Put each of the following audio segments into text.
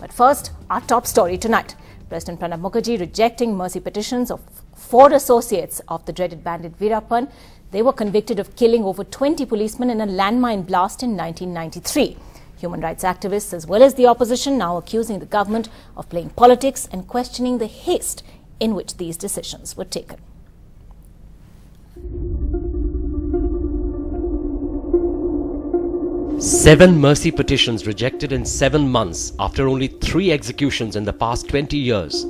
But first, our top story tonight. President Pranab Mukherjee rejecting mercy petitions of 4 associates of the dreaded bandit Veerappan. They were convicted of killing over 20 policemen in a landmine blast in 1993. Human rights activists as well as the opposition now accusing the government of playing politics and questioning the haste in which these decisions were taken. Seven mercy petitions rejected in 7 months after only 3 executions in the past 20 years.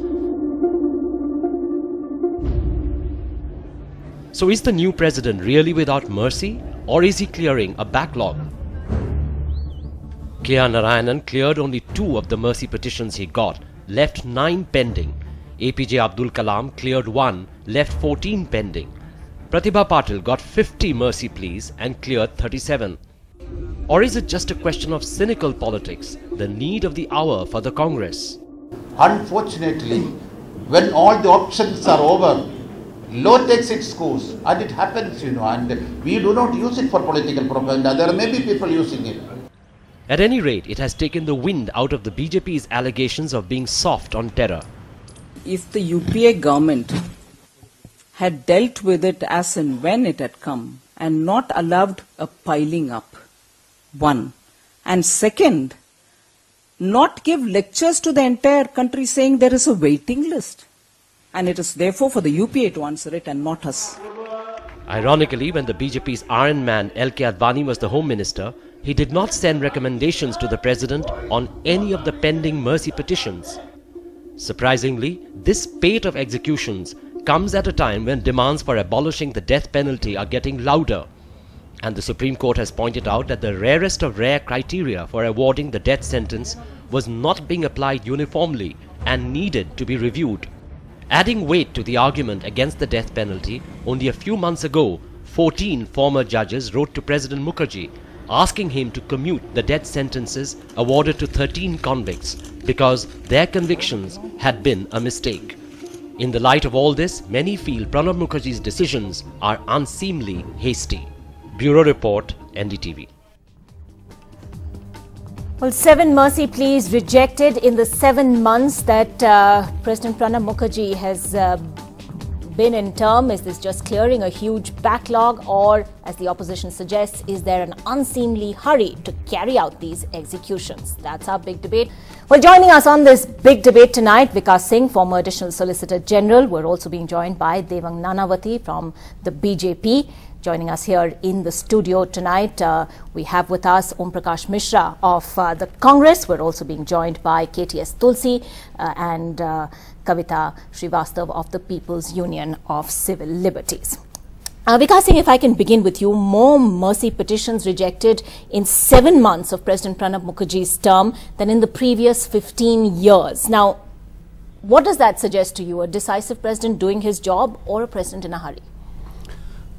So is the new president really without mercy, or is he clearing a backlog? K.R. Narayanan cleared only 2 of the mercy petitions he got, left 9 pending. APJ Abdul Kalam cleared 1, left 14 pending. Pratibha Patil got 50 mercy pleas and cleared 37. Or is it just a question of cynical politics, the need of the hour for the Congress? Unfortunately, when all the options are over, law takes its course, and it happens, and we do not use it for political propaganda. There may be people using it. At any rate, it has taken the wind out of the BJP's allegations of being soft on terror. If the UPA government had dealt with it as and when it had come and not allowed a piling up, one, and second, not give lectures to the entire country saying there is a waiting list, and it is therefore for the UPA to answer it and not us. Ironically, when the BJP's Iron Man L.K. Advani was the Home Minister, he did not send recommendations to the President on any of the pending mercy petitions. Surprisingly, this spate of executions comes at a time when demands for abolishing the death penalty are getting louder. And the Supreme Court has pointed out that the rarest of rare criteria for awarding the death sentence was not being applied uniformly and needed to be reviewed. Adding weight to the argument against the death penalty, only a few months ago, 14 former judges wrote to President Mukherjee asking him to commute the death sentences awarded to 13 convicts because their convictions had been a mistake. In the light of all this, many feel Pranab Mukherjee's decisions are unseemly hasty. Bureau Report, NDTV. Well, 7 mercy pleas rejected in the 7 months that President Pranab Mukherjee has been in term. Is this just clearing a huge backlog, or, as the opposition suggests, is there an unseemly hurry to carry out these executions? That's our big debate. Well, joining us on this big debate tonight, Vikas Singh, former Additional Solicitor General. We're also being joined by Devang Nanavati from the BJP. Joining us here in the studio tonight, we have with us Om Prakash Mishra of the Congress. We're also being joined by KTS Tulsi and Kavita Srivastav of the People's Union of Civil Liberties. Vikas Singh, if I can begin with you, more mercy petitions rejected in 7 months of President Pranab Mukherjee's term than in the previous 15 years. Now, what does that suggest to you? A decisive president doing his job, or a president in a hurry?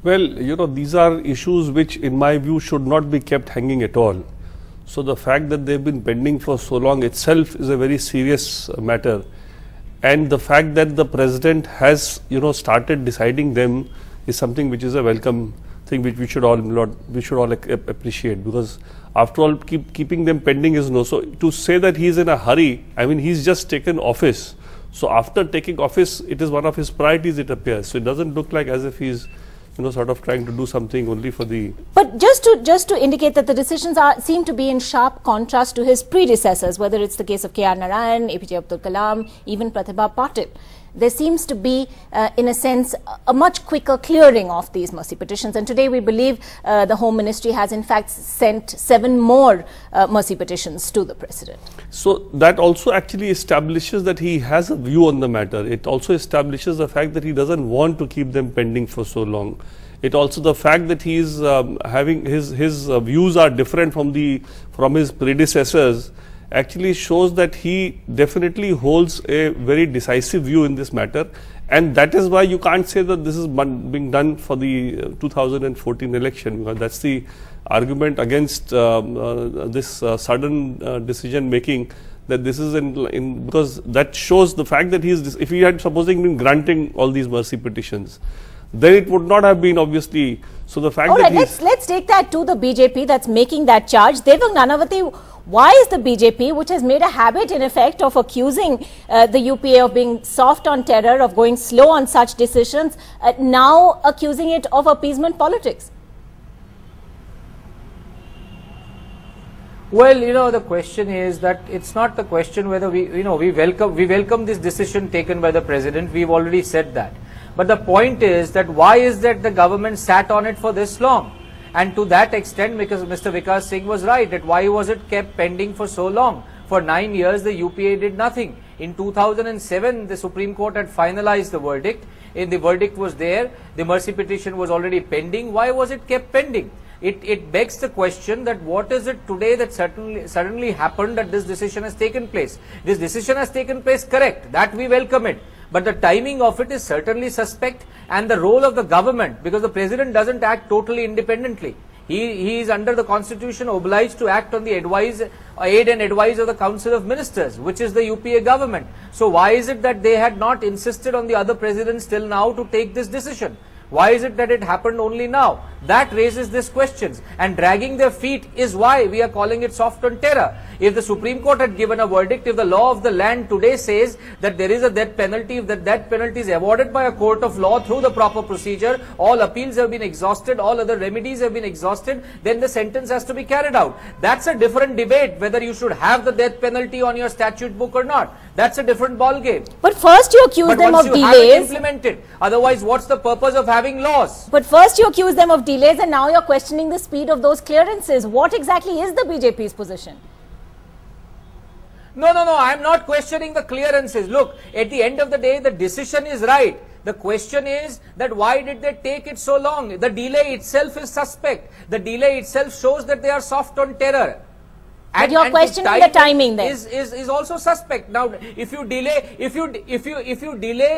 Well, these are issues which, in my view, should not be kept hanging at all. So the fact that they've been pending for so long itself is a very serious matter. And the fact that the president has, started deciding them is something which is a welcome thing, which we should all appreciate, because after all, keeping them pending is no. So to say that he's in a hurry, I mean, he's just taken office. So after taking office, it is one of his priorities, it appears. So it doesn't look like as if he's sort of trying to do something only for the... But just to indicate that the decisions seem to be in sharp contrast to his predecessors, whether it's the case of K.R. Narayanan, APJ Abdul Kalam, even Pratibha Patil. There seems to be, in a sense, a much quicker clearing of these mercy petitions. And today we believe the Home Ministry has in fact sent 7 more mercy petitions to the President. So that also actually establishes that he has a view on the matter. It also establishes the fact that he doesn't want to keep them pending for so long. It also, the fact that he is having his views are different from his predecessors actually shows that he definitely holds a very decisive view in this matter, and that is why you can't say that this is being done for the 2014 election, because that's the argument against this sudden decision making, that this is because that shows the fact that if he had supposing been granting all these mercy petitions, then it would not have been, obviously. So the fact that let's take that to the BJP that's making that charge. Devang Nanavati, Why is the BJP, which has made a habit in effect of accusing the UPA of being soft on terror, of going slow on such decisions, now accusing it of appeasement politics? Well, the question is that it's not the question whether we welcome this decision taken by the president. We've already said that. But the point is that why is that the government sat on it for this long? And to that extent, because Mr. Vikas Singh was right, that why was it kept pending for so long? For 9 years, the UPA did nothing. In 2007, the Supreme Court had finalized the verdict. The verdict was there. The mercy petition was already pending. Why was it kept pending? It begs the question that what is it today that suddenly happened that this decision has taken place? This decision has taken place, correct, that we welcome it. But the timing of it is certainly suspect, and the role of the government, because the president doesn't act totally independently. He is under the constitution obliged to act on the aid and advice of the Council of Ministers, which is the UPA government. So why is it that they had not insisted on the other presidents till now to take this decision? Why is it that it happened only now? That raises these questions, and dragging their feet is why we are calling it soft on terror. If the Supreme Court had given a verdict, if the law of the land today says that there is a death penalty, if that death penalty is awarded by a court of law through the proper procedure, all appeals have been exhausted, all other remedies have been exhausted, then the sentence has to be carried out. That's a different debate, whether you should have the death penalty on your statute book or not. That's a different ball game. But first you accuse them of delays. Have it implemented. Otherwise, what's the purpose of having laws? But first you accuse them of delays, and now you're questioning the speed of those clearances. What exactly is the BJP's position? No, I'm not questioning the clearances. Look, at the end of the day, the decision is right. The question is that why did they take it so long? The delay itself is suspect. The delay itself shows that they are soft on terror. But you're questioning the timing then. Is also suspect. Now, if you delay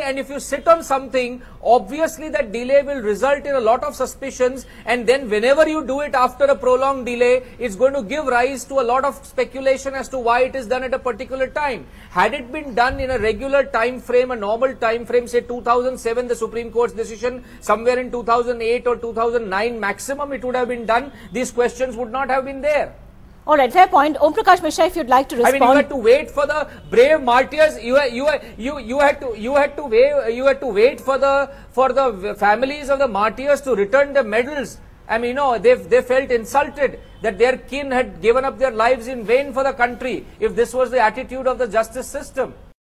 and if you sit on something, obviously that delay will result in a lot of suspicions, and then whenever you do it after a prolonged delay, it's going to give rise to a lot of speculation as to why it is done at a particular time. Had it been done in a regular time frame, a normal time frame, say 2007, the Supreme Court's decision, somewhere in 2008 or 2009 maximum, it would have been done. These questions would not have been there. All right, fair point. Om Prakash Mishra, if you'd like to respond. I mean, you had to wait for the brave martyrs. You had to wait for the families of the martyrs to return the medals. I mean, they felt insulted that their kin had given up their lives in vain for the country, if this was the attitude of the justice system.